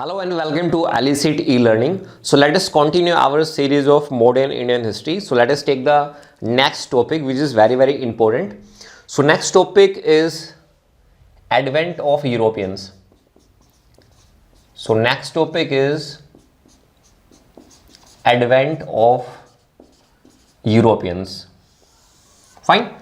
Hello and welcome to Alisit e-learning. So let us continue our series of modern Indian history. So let us take the next topic, which is very important. So next topic is advent of Europeans. So next topic is advent of Europeans. Fine.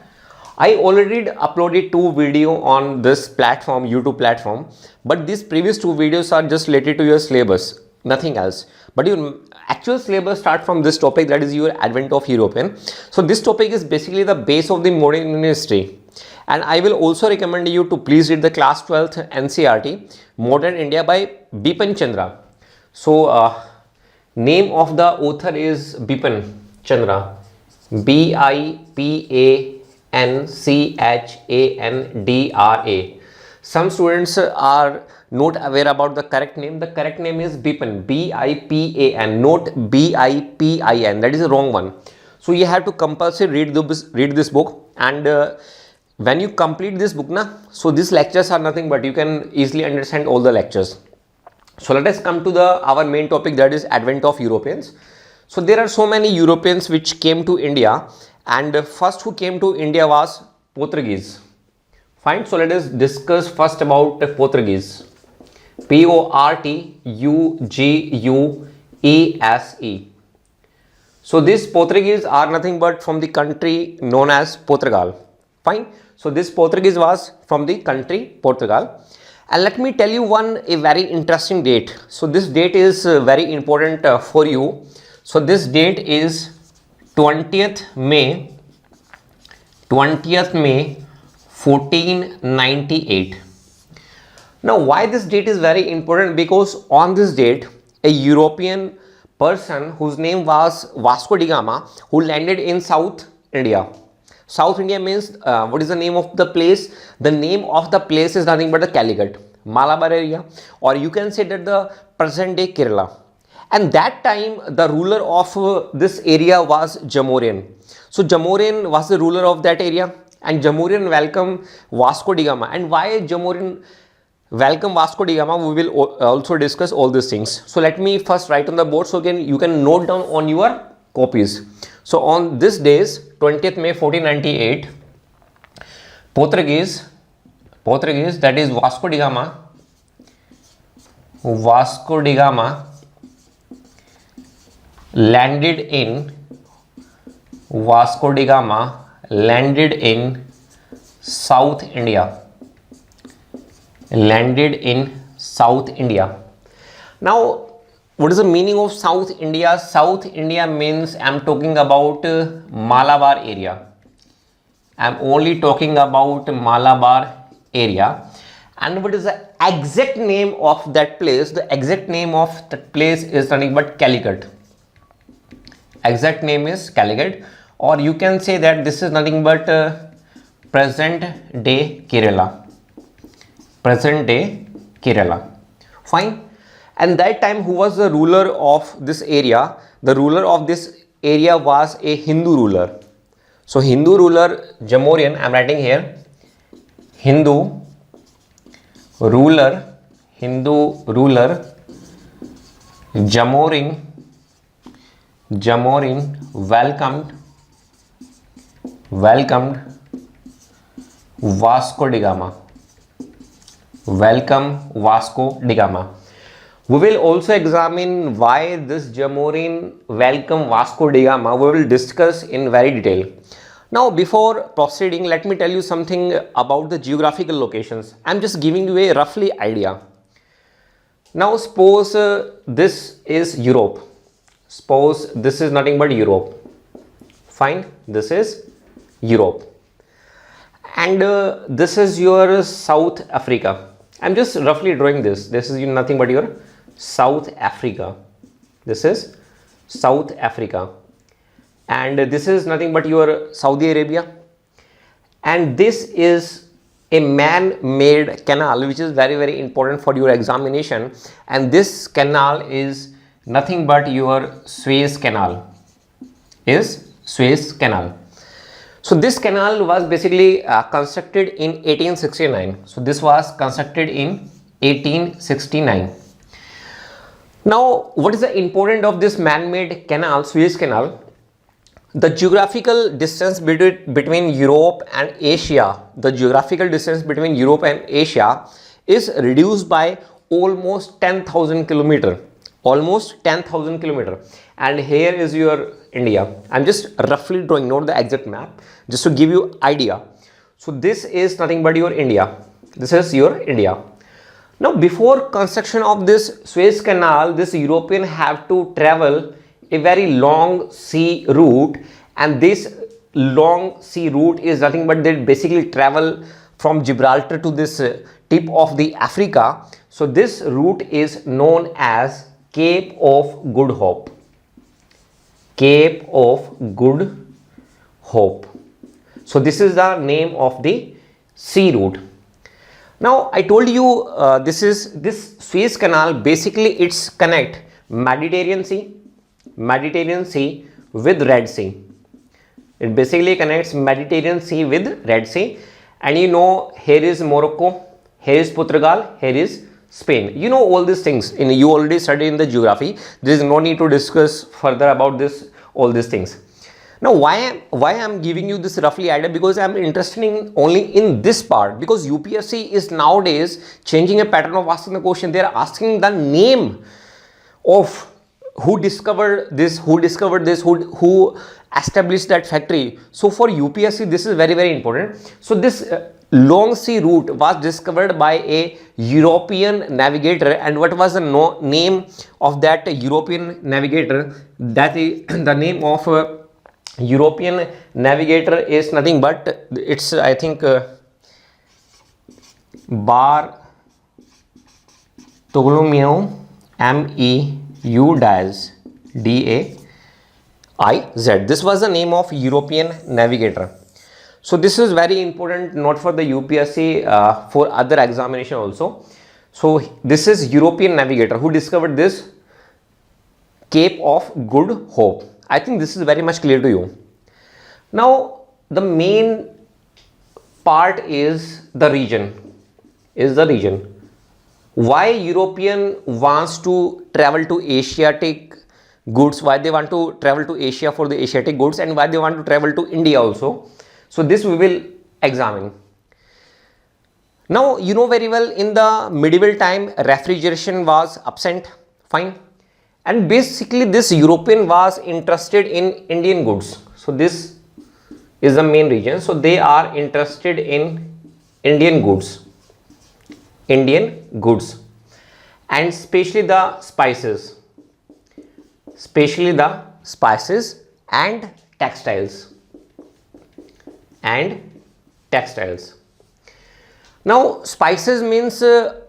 I already uploaded two videos on this platform, YouTube platform, but these previous two videos are just related to your syllabus, nothing else. But your actual syllabus start from this topic, that is your advent of European. So this topic is basically the base of the modern Indian history. And I will also recommend you to please read the class 12th NCERT, Modern India by Bipin Chandra. So name of the author is Bipin Chandra, Bipachandra. Some students are not aware about the correct name. The correct name is Bipin, Bipan, not Bipin. That is the wrong one. So you have to compulsory read this book, and when you complete this book, so these lectures are nothing but you can easily understand all the lectures. So let us come to our main topic, that is advent of Europeans. So there are so many Europeans which came to India, and first who came to India was Portuguese. Fine. So let us discuss first about Portuguese. Portuguese. So these Portuguese are nothing but from the country known as Portugal. Fine. So this Portuguese was from the country Portugal. And let me tell you a very interesting date. So this date is very important for you. So this date is 20th May 1498. Now why this date is very important? Because on this date a European person whose name was Vasco da Gama, who landed in South India. South India means what is the name of the place? The name of the place is nothing but the Calicut, Malabar area, or you can say that the present day Kerala. And that time the ruler of this area was Jamorian. So Jamorian was the ruler of that area, and Jamorian welcomed Vasco da Gama. And why Jamorian welcome Vasco da Gama, we will also discuss all these things. So let me first write on the board so you can note down on your copies. So on this days 20th May 1498, Portuguese, that is Vasco da Gama landed in South India. Now what is the meaning of South India? South India means I'm talking about Malabar area. I'm only talking about Malabar area. And what is the exact name of that place? The exact name of that place is nothing but Calicut. Exact name is Calicut, or you can say that this is nothing but present day Kerala. Fine. And that time who was the ruler of this area? The ruler of this area was a Hindu ruler. So Hindu ruler Jamorian, I am writing here, Hindu ruler Jamorian welcomed Vasco da Gama. We will also examine why this Jamorian welcomed Vasco da Gama. We will discuss in very detail. Now before proceeding, let me tell you something about the geographical locations. I am just giving you a roughly idea. Now suppose this is Europe. Suppose this is nothing but Europe. Fine, this is Europe. And this is your South Africa. I'm just roughly drawing this. This is nothing but your South Africa. This is South Africa. And this is nothing but your Saudi Arabia. And this is a man-made canal which is very important for your examination. And this canal is nothing but your Suez Canal. So this canal was basically constructed in 1869. So this was constructed in 1869. Now, what is the importance of this man-made canal, Suez Canal? The geographical distance between Europe and Asia, the geographical distance between Europe and Asia is reduced by almost 10,000 kilometer, almost 10,000 kilometer. And here is your India. I'm just roughly drawing, not the exact map, just to give you idea. So this is nothing but your India. This is your India. Now, before construction of this Suez Canal, this European have to travel a very long sea route, and this long sea route is nothing but they basically travel from Gibraltar to this tip of the Africa. So this route is known as Cape of Good Hope. Cape of Good Hope. So this is the name of the sea route. Now, I told you this Suez Canal, basically it's connect Mediterranean Sea with Red Sea. It basically connects Mediterranean Sea with Red Sea. And you know, here is Morocco, here is Portugal, here is Spain. You know all these things, you already studied in the geography. There is no need to discuss further about all these things. Now, why I'm giving you this roughly idea? Because I'm interested in only in this part, because UPSC is nowadays changing a pattern of asking the question. They are asking the name of who discovered this, who established that factory. So for UPSC, this is very, very important. So this long sea route was discovered by a European navigator. And what was the name of that European navigator? That is the name of European navigator is nothing but it's, I think, Bartholomew, Meudiz, Daiz. This was the name of European navigator. So this is very important, not for the UPSC, for other examination also. So this is European navigator who discovered this Cape of Good Hope. I think this is very much clear to you. Now, the main part is the region. Why European wants to travel to Asiatic goods, why they want to travel to Asia for the Asiatic goods, and why they want to travel to India also. So this we will examine. Now, you know very well, in the medieval time, refrigeration was absent, fine. And basically this European was interested in Indian goods. So this is the main region. So they are interested in Indian goods. And especially the spices. And textiles. Now, spices means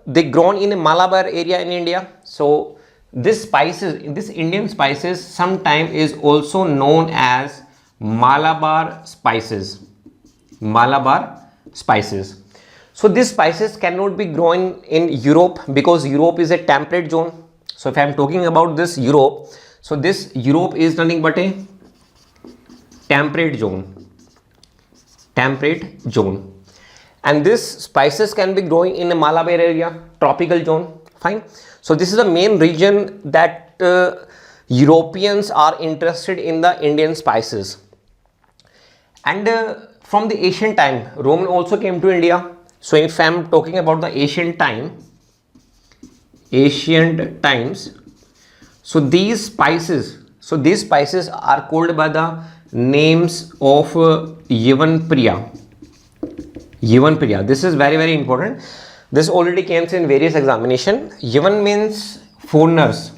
they grown in a Malabar area in India. So this Indian spices sometimes is also known as Malabar spices. So these spices cannot be grown in Europe, because Europe is a temperate zone. So if I am talking about this Europe, so this Europe is nothing but a temperate zone. And these spices can be growing in a Malabar area, tropical zone, fine. So this is the main region that Europeans are interested in the Indian spices. And from the ancient time, Roman also came to India. So if I am talking about the ancient times, so these spices are called by the names of Yavanpriya. This is very, very important. This already came in various examination. Yavan means foreigners.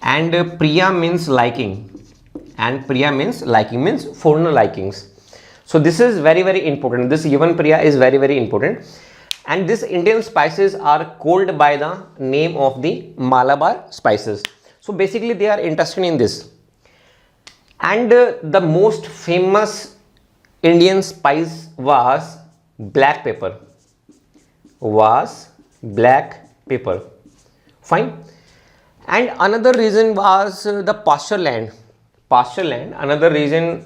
And Priya means liking. And Priya means liking, means foreigner likings. So this is very, very important. This Yavan Priya is very, very important. And these Indian spices are called by the name of the Malabar spices. So basically they are interested in this. And the most famous Indian spice was black pepper. Fine. And another reason was the pasture land. Another reason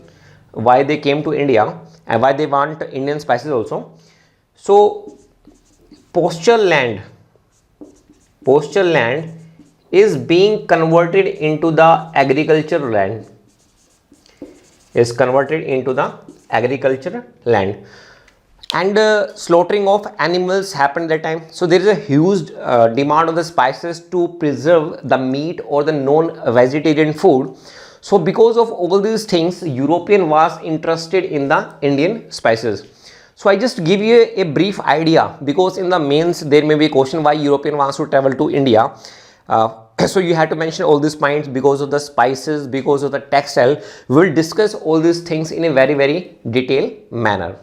why they came to India and why they want Indian spices also. So pasture land postal land is being converted into the agricultural land, is converted into the agricultural land, and slaughtering of animals happened that time. So there is a huge demand of the spices to preserve the meat or the non-vegetarian food. So because of all these things, European was interested in the Indian spices. So I just give you a brief idea, because in the mains there may be a question why European wants to travel to India. So you have to mention all these points because of the spices, because of the textile. We'll discuss all these things in a very detailed manner.